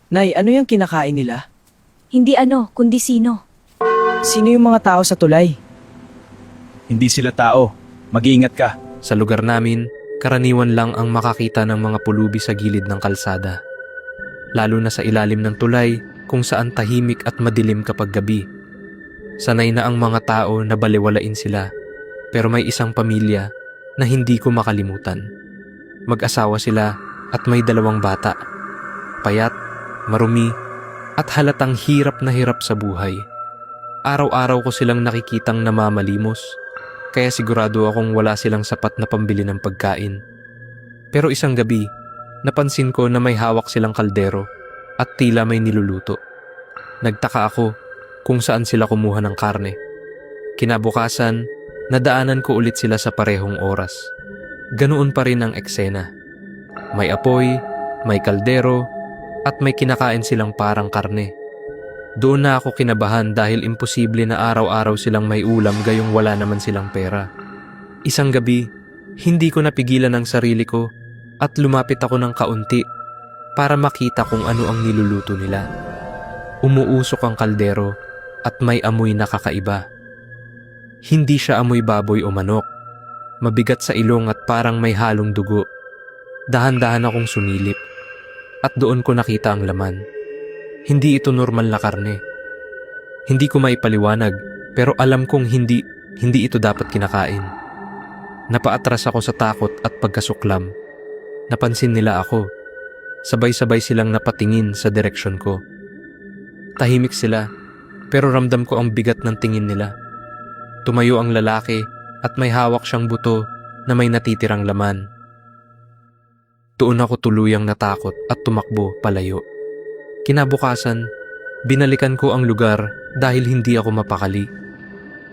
Nay, ano yung kinakain nila? Hindi ano, kundi sino. Sino yung mga tao sa tulay? Hindi sila tao. Mag-iingat ka. Sa lugar namin, karaniwan lang ang makakita ng mga pulubi sa gilid ng kalsada. Lalo na sa ilalim ng tulay kung saan tahimik at madilim kapag gabi. Sanay na ang mga tao na balewalain sila, pero may isang pamilya na hindi ko makalimutan. Mag-asawa sila at may 2 bata. Payat, marumi, at halatang hirap na hirap sa buhay. Araw-araw ko silang nakikitang namamalimos, kaya sigurado akong wala silang sapat na pambili ng pagkain. Pero isang gabi, napansin ko na may hawak silang kaldero at tila may niluluto. Nagtaka ako kung saan sila kumuha ng karne. Kinabukasan, nadaanan ko ulit sila sa parehong oras. Ganoon pa rin ang eksena. May apoy, may kaldero, at may kinakain silang parang karne. Doon na ako kinabahan dahil imposible na araw-araw silang may ulam gayong wala naman silang pera. Isang gabi, hindi ko napigilan ang sarili ko at lumapit ako ng kaunti para makita kung ano ang niluluto nila. Umuusok ang kaldero at may amoy na kakaiba. Hindi siya amoy baboy o manok. Mabigat sa ilong at parang may halong dugo. Dahan-dahan akong sumilip at doon ko nakita ang laman. Hindi ito normal na karne. Hindi ko maipaliwanag pero alam kong hindi ito dapat kinakain. Napaatras ako sa takot at pagkasuklam. Napansin nila ako. Sabay-sabay silang napatingin sa direksyon ko. Tahimik sila pero ramdam ko ang bigat ng tingin nila. Tumayo ang lalaki at may hawak siyang buto na may natitirang laman. Doon ako tuluyang natakot at tumakbo palayo. Kinabukasan, binalikan ko ang lugar dahil hindi ako mapakali.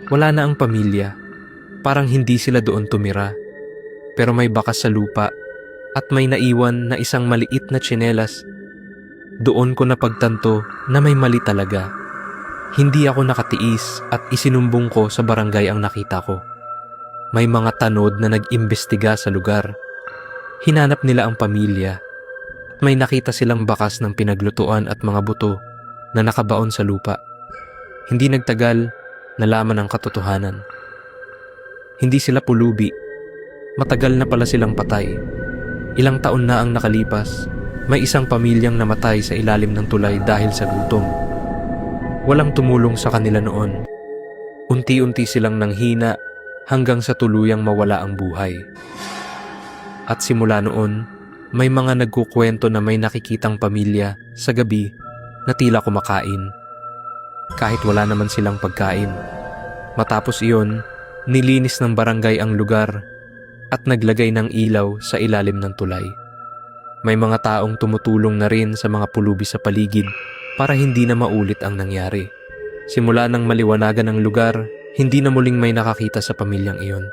Wala na ang pamilya. Parang hindi sila doon tumira. Pero may bakas sa lupa at may naiwan na isang maliit na tsinelas. Doon ko napagtanto na may mali talaga. Hindi ako nakatiis at isinumbong ko sa barangay ang nakita ko. May mga tanod na nag-imbestiga sa lugar. Hinanap nila ang pamilya. May nakita silang bakas ng pinaglutuan at mga buto na nakabaon sa lupa. Hindi nagtagal, nalaman ang katotohanan. Hindi sila pulubi. Matagal na pala silang patay. Ilang taon na ang nakalipas, may isang pamilyang namatay sa ilalim ng tulay dahil sa gutom. Walang tumulong sa kanila noon. Unti-unti silang nanghina hanggang sa tuluyang mawala ang buhay. At simula noon, may mga nagkukwento na may nakikitang pamilya sa gabi na tila kumakain. Kahit wala naman silang pagkain. Matapos iyon, nilinis ng barangay ang lugar at naglagay ng ilaw sa ilalim ng tulay. May mga taong tumutulong na rin sa mga pulubi sa paligid para hindi na maulit ang nangyari. Simula nang maliwanagan ang lugar, hindi na muling may nakakita sa pamilyang iyon.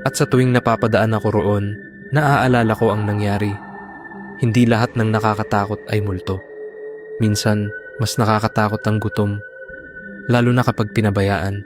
At sa tuwing napapadaan ako roon, naaalala ko ang nangyari. Hindi lahat ng nakakatakot ay multo. Minsan, mas nakakatakot ang gutom, lalo na kapag pinabayaan.